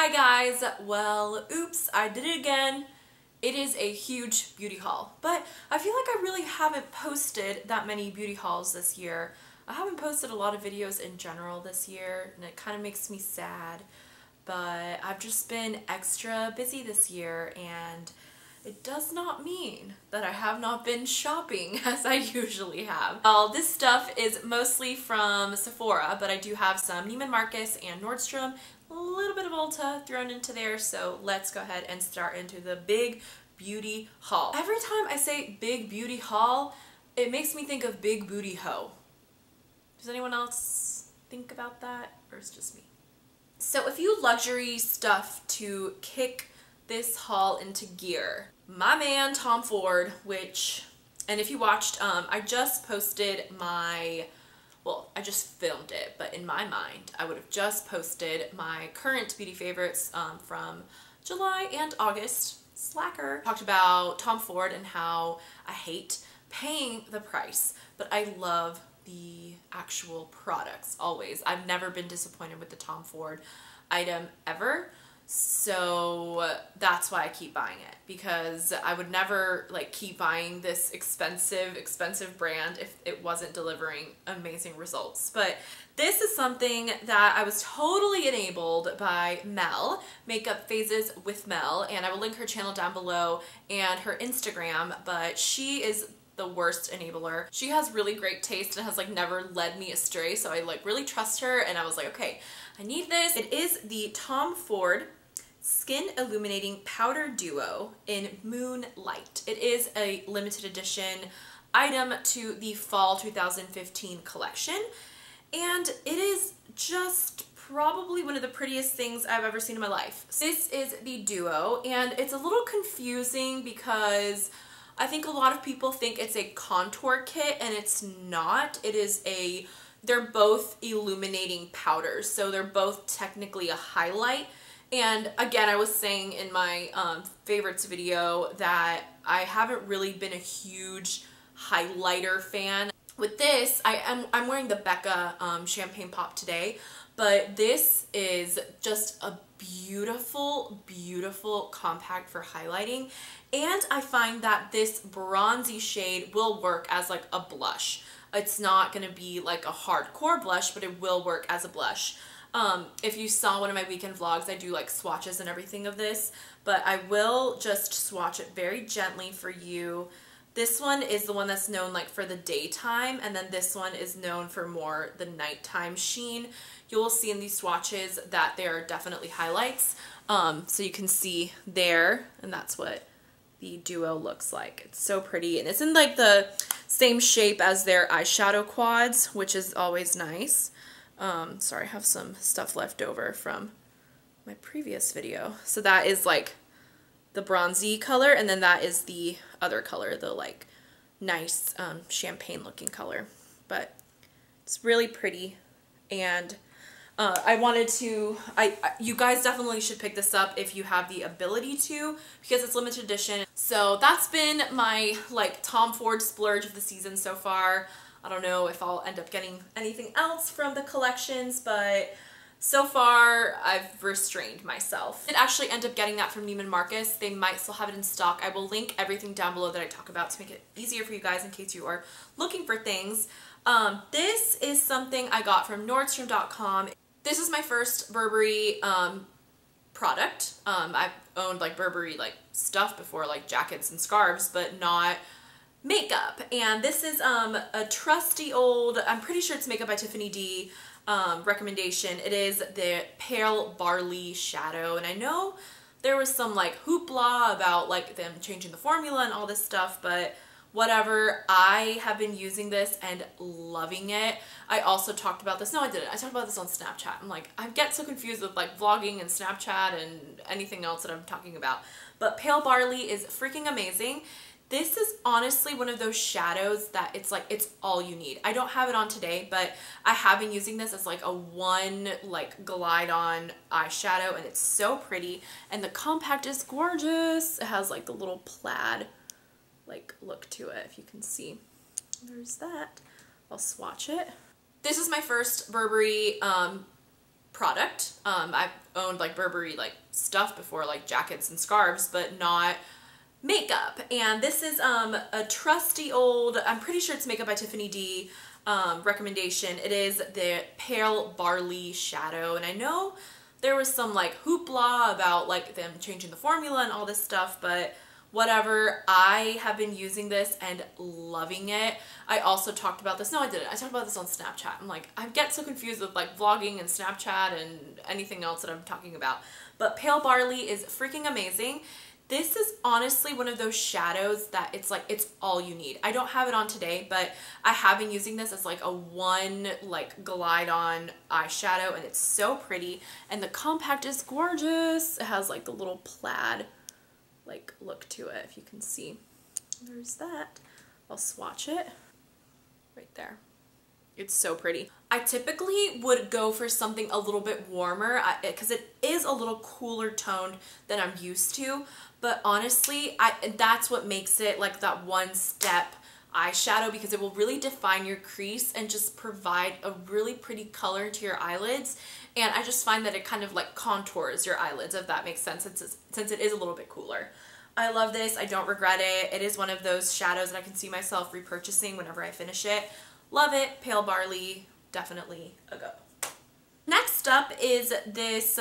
Hi guys, well, oops, I did it again. It is a huge beauty haul, but I feel like I really haven't posted that many beauty hauls this year. I haven't posted a lot of videos in general this year, and it kind of makes me sad, but I've just been extra busy this year, and it does not mean that I have not been shopping as I usually have. Well, this stuff is mostly from Sephora, but I do have some Neiman Marcus and Nordstrom, a little bit of Ulta thrown into there, so let's go ahead and start into the big beauty haul. Every time I say big beauty haul, it makes me think of big booty hoe. Does anyone else think about that, or is it just me? So a few luxury stuff to kick this haul into gear. My man Tom Ford, and if you watched, I just posted my, well, I just filmed it, but in my mind, I would have just posted my current beauty favorites from July and August. Slacker. Talked about Tom Ford and how I hate paying the price, but I love the actual products always. I've never been disappointed with the Tom Ford item ever. So that's why I keep buying it, because I would never like keep buying this expensive brand if it wasn't delivering amazing results. But this is something that I was totally enabled by Mel, Makeup Phases with Mel, and I will link her channel down below and her Instagram, but she is the worst enabler. She has really great taste and has like never led me astray, so I like really trust her, and I was like, okay, I need this. It is the Tom Ford Skin Illuminating Powder Duo in Moonlight. It is a limited edition item to the fall 2015 collection, and it is just probably one of the prettiest things I've ever seen in my life. This is the Duo, and it's a little confusing because I think a lot of people think it's a contour kit, and it's not. It is they're both illuminating powders, so they're both technically a highlight. And again, I was saying in my favorites video that I haven't really been a huge highlighter fan. With this, I'm wearing the Becca Champagne Pop today, but this is just a beautiful, beautiful compact for highlighting. And I find that this bronzy shade will work as like a blush. It's not going to be like a hardcore blush, but it will work as a blush. If you saw one of my weekend vlogs, I do like swatches and everything of this, but I will just swatch it very gently for you. This one is the one that's known like for the daytime, and then this one is known for more the nighttime sheen. You will see in these swatches that they are definitely highlights. So you can see there, and that's what the Duo looks like. It's so pretty, and it's in like the same shape as their eyeshadow quads, which is always nice. Sorry, I have some stuff left over from my previous video. So that is like the bronzy color, and then that is the other color, the like nice champagne looking color. But it's really pretty, and I wanted to, you guys definitely should pick this up if you have the ability to, because it's limited edition. So that's been my like Tom Ford splurge of the season so far. I don't know if I'll end up getting anything else from the collections, but so far I've restrained myself. I did actually end up getting that from Neiman Marcus. They might still have it in stock. I will link everything down below that I talk about to make it easier for you guys in case you are looking for things. This is something I got from Nordstrom.com. This is my first Burberry product. I've owned like Burberry like stuff before, like jackets and scarves, but not makeup. And this is a trusty old, I'm pretty sure it's Makeup by Tiffany D recommendation. It is the Pale Barley Shadow, and I know there was some like hoopla about like them changing the formula and all this stuff, but whatever. I have been using this and loving it. I also talked about this, no I didn't, I talked about this on Snapchat. I'm like, I get so confused with like vlogging and Snapchat and anything else that I'm talking about, but Pale Barley is freaking amazing. This is honestly one of those shadows that it's like, it's all you need. I don't have it on today, but I have been using this as like a one like glide on eyeshadow, and it's so pretty, and the compact is gorgeous. It has like the little plaid like look to it, if you can see. There's that. I'll swatch it. This is my first Burberry product. I've owned like Burberry like stuff before, like jackets and scarves, but not makeup. And this is a trusty old, I'm pretty sure it's Makeup by Tiffany D recommendation. It is the Pale Barley Shadow, and I know there was some like hoopla about like them changing the formula and all this stuff, but whatever. I have been using this and loving it. I also talked about this. No, I didn't. I talked about this on Snapchat. I'm like, I get so confused with like vlogging and Snapchat and anything else that I'm talking about. But Pale Barley is freaking amazing. This is honestly one of those shadows that it's like, it's all you need. I don't have it on today, but I have been using this as like a one like glide on eyeshadow, and it's so pretty. And the compact is gorgeous. It has like the little plaid like look to it, if you can see. There's that. I'll swatch it right there. It's so pretty. I typically would go for something a little bit warmer because it is a little cooler toned than I'm used to, but honestly that's what makes it like that one step eyeshadow, because it will really define your crease and just provide a really pretty color to your eyelids. And I just find that it kind of like contours your eyelids, if that makes sense, since it is a little bit cooler. I love this. I don't regret it. It is one of those shadows that I can see myself repurchasing whenever I finish it. Love it. Pale Barley, definitely a go. Next up is this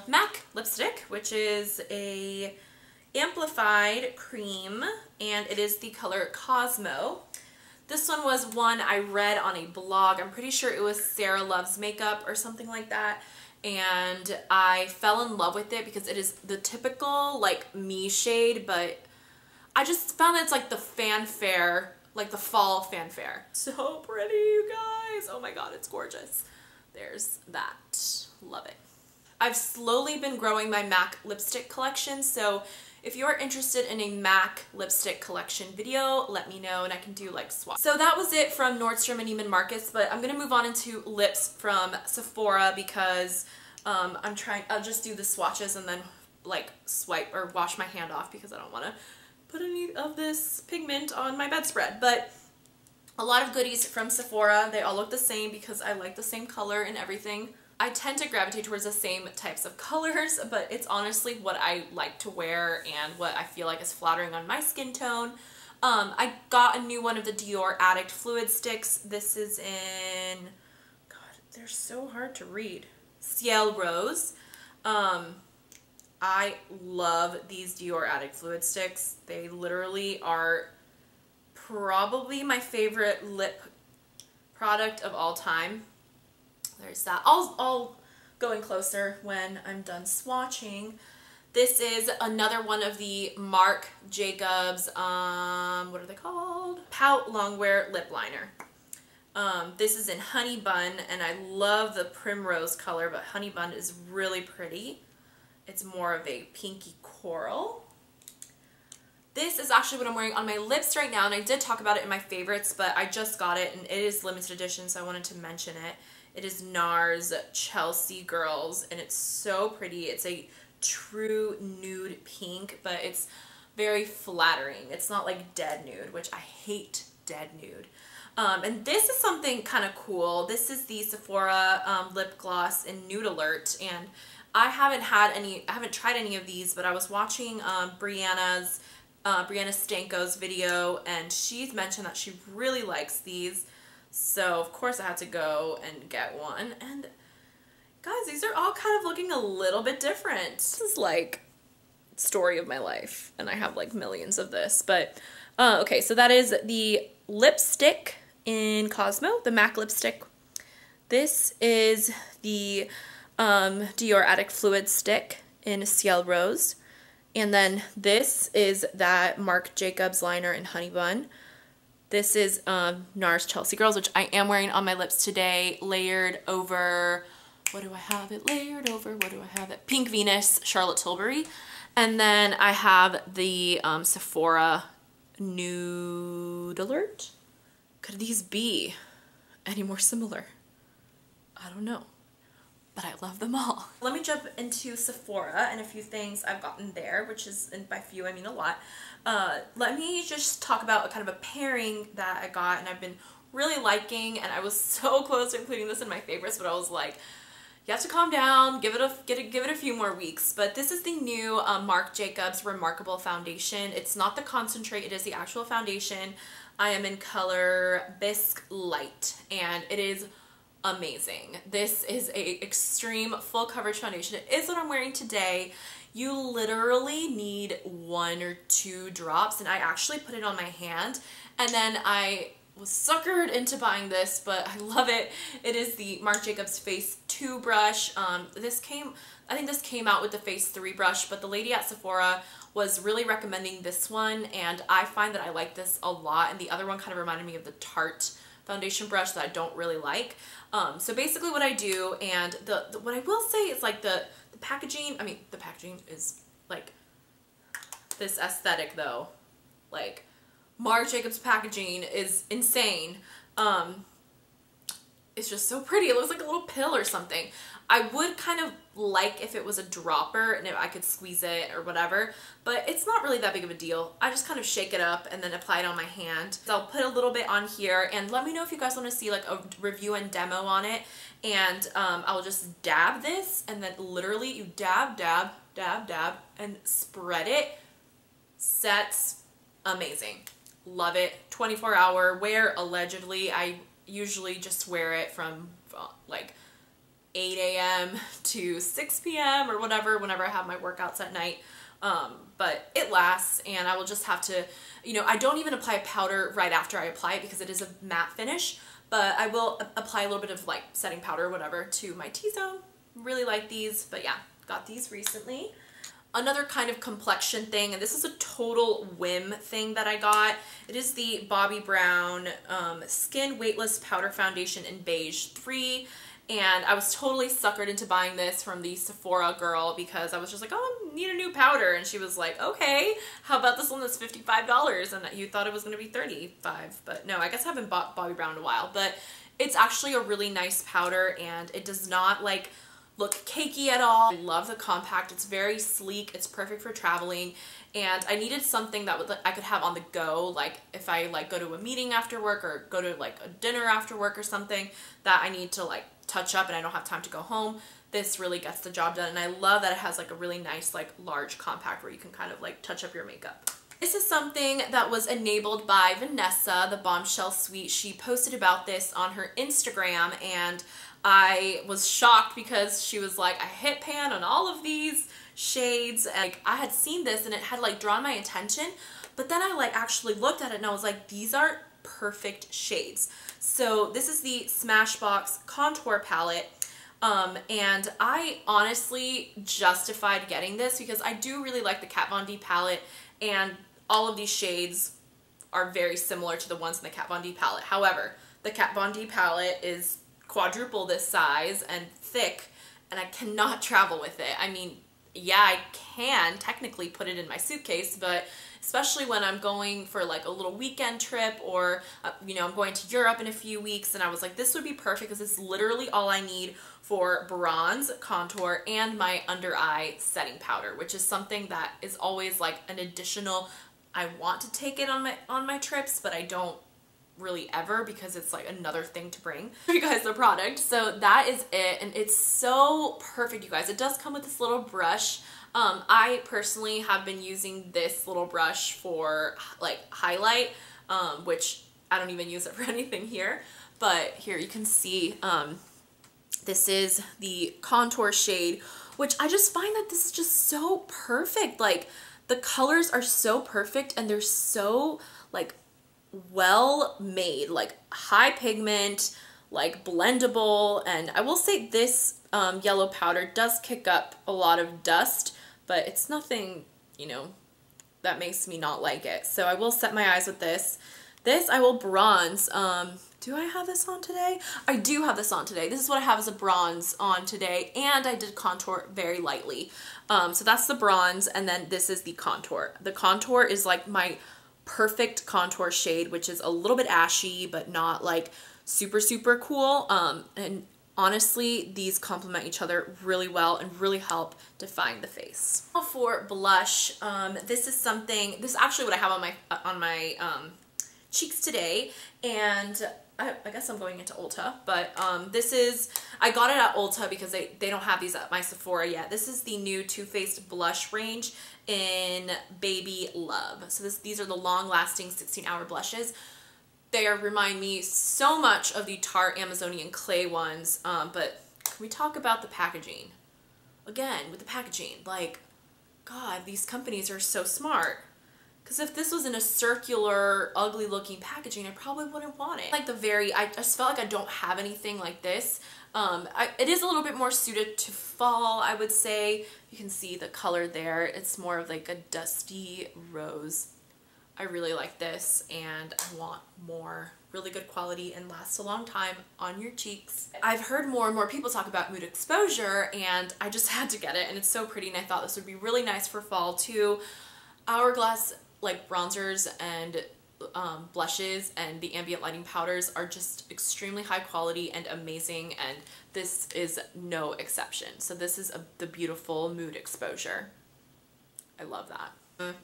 MAC lipstick, which is a amplified cream, and it is the color Cosmo. This one was one I read on a blog. I'm pretty sure it was Sarah Loves Makeup or something like that, and I fell in love with it because it is the typical like me shade, but I just found that it's like the fanfare, like the fall fanfare. So pretty, you guys. Oh my god, it's gorgeous. There's that. Love it. I've slowly been growing my MAC lipstick collection, so if you're interested in a MAC lipstick collection video, let me know and I can do like swatch. So that was it from Nordstrom and Neiman Marcus, but I'm gonna move on into lips from Sephora because I'll just do the swatches and then like swipe or wash my hand off because I don't wanna put any of this pigment on my bedspread. But a lot of goodies from Sephora. They all look the same because I like the same color and everything. I tend to gravitate towards the same types of colors, but it's honestly what I like to wear and what I feel like is flattering on my skin tone. I got a new one of the Dior Addict Fluid Sticks. This is in, God, they're so hard to read. Ciel Rose. I love these Dior Addict Fluid Sticks. They literally are probably my favorite lip product of all time. There's that. I'll go in closer when I'm done swatching. This is another one of the Marc Jacobs, what are they called? Pout Longwear Lip Liner. This is in Honey Bun, and I love the primrose color, but Honey Bun is really pretty. It's more of a pinky coral. This is actually what I'm wearing on my lips right now, and I did talk about it in my favorites, but I just got it, and it is limited edition, so I wanted to mention it. It is NARS Chelsea Girls, and it's so pretty. It's a true nude pink, but it's very flattering. It's not like dead nude, which I hate dead nude. And this is something kind of cool. This is the Sephora lip gloss in Nude Alert, and I haven't tried any of these, but I was watching Brianna Stanko's video, and she's mentioned that she really likes these. So of course I had to go and get one, and guys, these are all kind of looking a little bit different. This is like story of my life, and I have like millions of this, but okay, so that is the lipstick in Cosmo, the MAC lipstick. This is the Dior Addict Fluid Stick in Ciel Rose, and then this is that Marc Jacobs liner in Honey Bun. This is NARS Chelsea Girls, which I am wearing on my lips today, layered over, what do I have it layered over? What do I have it? Pink Venus Charlotte Tilbury. And then I have the Sephora Nude Alert. Could these be any more similar? I don't know, but I love them all. Let me jump into Sephora and a few things I've gotten there, which is, and by few I mean a lot. Let me just talk about a kind of a pairing that I got and I've been really liking, and I was so close to including this in my favorites, but I was like, you have to calm down, give it a few more weeks. But this is the new Marc Jacobs Remarkable Foundation. It's not the concentrate, it is the actual foundation. I am in color Bisque Light, and it is amazing. This is a extreme full coverage foundation. It is what I'm wearing today. You literally need 1 or 2 drops, and I actually put it on my hand, and then I was suckered into buying this, but I love it. It is the Marc Jacobs Face 2 brush. I think this came out with the Face 3 brush, but the lady at Sephora was really recommending this one, and I find that I like this a lot, and the other one kind of reminded me of the Tarte foundation brush that I don't really like. So basically what I do, and what I will say is like the packaging, I mean, the packaging is like this aesthetic though. Like, Marc Jacobs packaging is insane. It's just so pretty. It looks like a little pill or something. I would kind of like if it was a dropper and if I could squeeze it or whatever, but it's not really that big of a deal. I just kind of shake it up and then apply it on my hand. So I'll put a little bit on here, and let me know if you guys want to see like a review and demo on it. And I'll just dab this, and then literally you dab, dab, dab, dab, and spread it. Sets amazing. Love it. 24-hour wear, allegedly. I usually just wear it from like 8 a.m. to 6 p.m. or whatever, whenever I have my workouts at night. But it lasts, and I will just have to, you know, I don't even apply powder right after I apply it because it is a matte finish, but I will apply a little bit of like setting powder or whatever to my T-zone. Really like these, but yeah, got these recently. Another kind of complexion thing, and this is a total whim thing that I got. It is the Bobbi Brown Skin Weightless Powder Foundation in Beige 3. And I was totally suckered into buying this from the Sephora girl because I was just like, oh, I need a new powder. And she was like, okay, how about this one that's $55? And you thought it was going to be $35. But no, I guess I haven't bought Bobbi Brown in a while. But it's actually a really nice powder, and it does not like look cakey at all. I love the compact. It's very sleek. It's perfect for traveling. And I needed something that I could have on the go, like if I like go to a meeting after work or go to like a dinner after work or something that I need to like touch up and I don't have time to go home. This really gets the job done, and I love that it has like a really nice like large compact where you can kind of like touch up your makeup. This is something that was enabled by Vanessa, the Bombshell Suite. She posted about this on her Instagram, and I was shocked because she was like, I hit pan on all of these shades. Like, I had seen this and it had like drawn my attention, but then I like actually looked at it and I was like, these are perfect shades. So this is the Smashbox Contour Palette. And I honestly justified getting this because I do really like the Kat Von D palette, and all of these shades are very similar to the ones in the Kat Von D palette. However, the Kat Von D palette is quadruple this size and thick, and I cannot travel with it. I mean, yeah, I can technically put it in my suitcase, but especially when I'm going for like a little weekend trip, or you know, I'm going to Europe in a few weeks, and I was like, this would be perfect because it's literally all I need for bronze, contour, and my under eye setting powder, which is something that is always like an additional, I want to take it on my trips, but I don't really ever because it's like another thing to bring you guys the product. So that is it, and it's so perfect, you guys. It does come with this little brush. I personally have been using this little brush for like highlight, which I don't even use it for anything here, but here you can see this is the contour shade, which I just find that this is just so perfect. Like, the colors are so perfect, and they're so like well made, like high pigment, like blendable. And I will say this yellow powder does kick up a lot of dust, but it's nothing, you know, that makes me not like it. So I will set my eyes with this. This I will bronze. Do I have this on today? I do have this on today. This is what I have as a bronze on today, and I did contour very lightly. So that's the bronze, and then this is the contour. The contour is like my perfect contour shade, which is a little bit ashy, but not like super, super cool. And honestly, these complement each other really well and really help define the face. Now for blush, this is something, this is actually what I have on my cheeks today, and I guess I'm going into Ulta, but this is, I got it at Ulta because they don't have these at my Sephora yet. This is the new Too Faced blush range in Baby Love. So these are the long-lasting 16-hour blushes. They remind me so much of the Tarte Amazonian Clay ones, but can we talk about the packaging? Again, with the packaging, like, God, these companies are so smart. Because if this was in a circular, ugly looking packaging, I probably wouldn't want it. Like I just felt like I don't have anything like this. It is a little bit more suited to fall, I would say. You can see the color there. It's more of like a dusty rose. I really like this and I want more. Really good quality and lasts a long time on your cheeks. I've heard more and more people talk about Mood Exposure and I just had to get it and it's so pretty and I thought this would be really nice for fall too. Hourglass like bronzers and blushes and the ambient lighting powders are just extremely high quality and amazing, and this is no exception. So this is the beautiful Mood Exposure. I love that.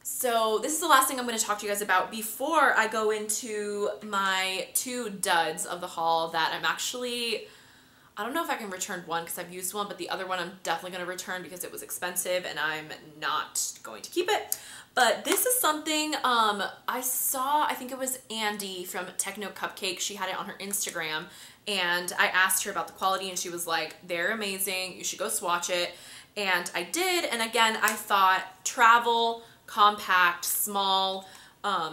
So this is the last thing I'm going to talk to you guys about before I go into my 2 duds of the haul that I'm actually, I don't know if I can return one because I've used one, but the other one I'm definitely going to return because it was expensive and I'm not going to keep it. But this is something I saw, I think it was Andy from Techno Cupcake. She had it on her Instagram and I asked her about the quality and she was like, they're amazing, you should go swatch it. And I did, and again, I thought travel, compact, small,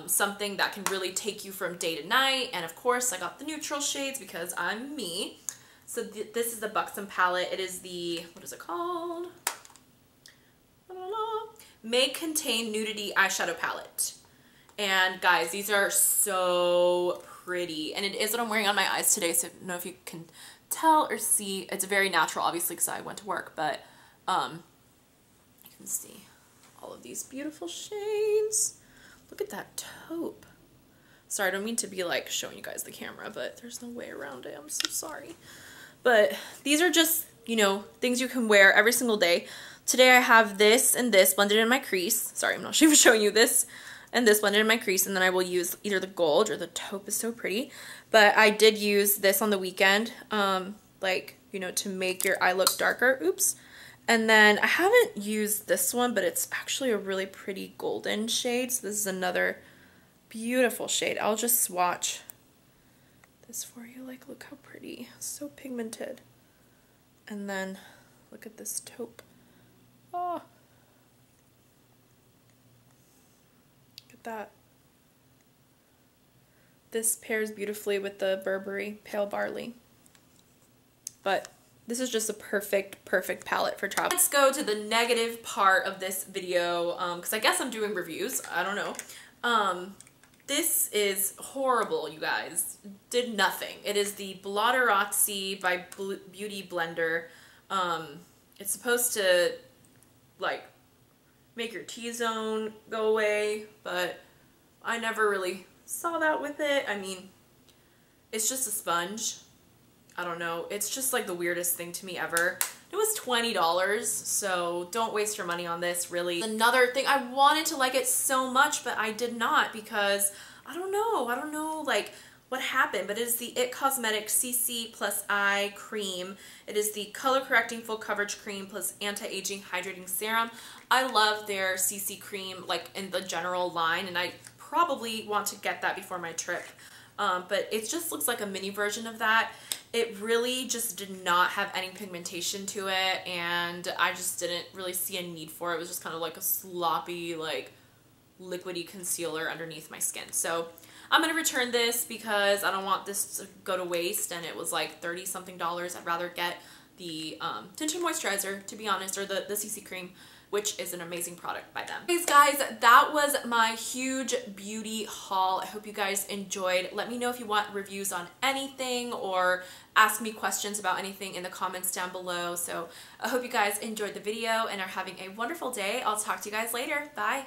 something that can really take you from day to night. And of course, I got the neutral shades because I'm me. So this is the Buxom palette. It is the, what is it called? May Contain Nudity Eyeshadow Palette. And guys, these are so pretty. And it is what I'm wearing on my eyes today, so I don't know if you can tell or see. It's very natural, obviously, because I went to work, but you can see all of these beautiful shades. Look at that taupe. Sorry, I don't mean to be like showing you guys the camera, but there's no way around it. I'm so sorry. But these are just, you know, things you can wear every single day. Today I have this and this blended in my crease. Sorry, I'm not even showing you this and this blended in my crease, and then I will use either the gold or the taupe is so pretty. But I did use this on the weekend, like, you know, to make your eye look darker. Oops. And then I haven't used this one, but it's actually a really pretty golden shade. So this is another beautiful shade. I'll just swatch this for you. Like, look how pretty. So pigmented. And then look at this taupe. Oh. Look at that. This pairs beautifully with the Burberry Pale Barley. But this is just a perfect palette for travel. Let's go to the negative part of this video, because I guess I'm doing reviews. I don't know. This is horrible, you guys. Did nothing. It is the Blotterazzi by Beauty Blender. It's supposed to, like, make your T-zone go away, but I never really saw that with it. I mean, it's just a sponge. I don't know. It's just like the weirdest thing to me ever. It was $20, so don't waste your money on this, really. Another thing, I wanted to like it so much, but I did not because I don't know like what happened, but it is the IT Cosmetics CC Plus Eye Cream. It is the color correcting full coverage cream plus anti-aging hydrating serum. I love their CC cream, like in the general line, and I probably want to get that before my trip. But it just looks like a mini version of that. It really just did not have any pigmentation to it, and I just didn't really see a need for it. It was just kind of like a sloppy, like, liquidy concealer underneath my skin. So I'm going to return this because I don't want this to go to waste, and it was like $30-something. I'd rather get the tinted moisturizer, to be honest, or the CC cream, which is an amazing product by them. Anyways, guys, that was my huge beauty haul. I hope you guys enjoyed. Let me know if you want reviews on anything or ask me questions about anything in the comments down below. So I hope you guys enjoyed the video and are having a wonderful day. I'll talk to you guys later. Bye.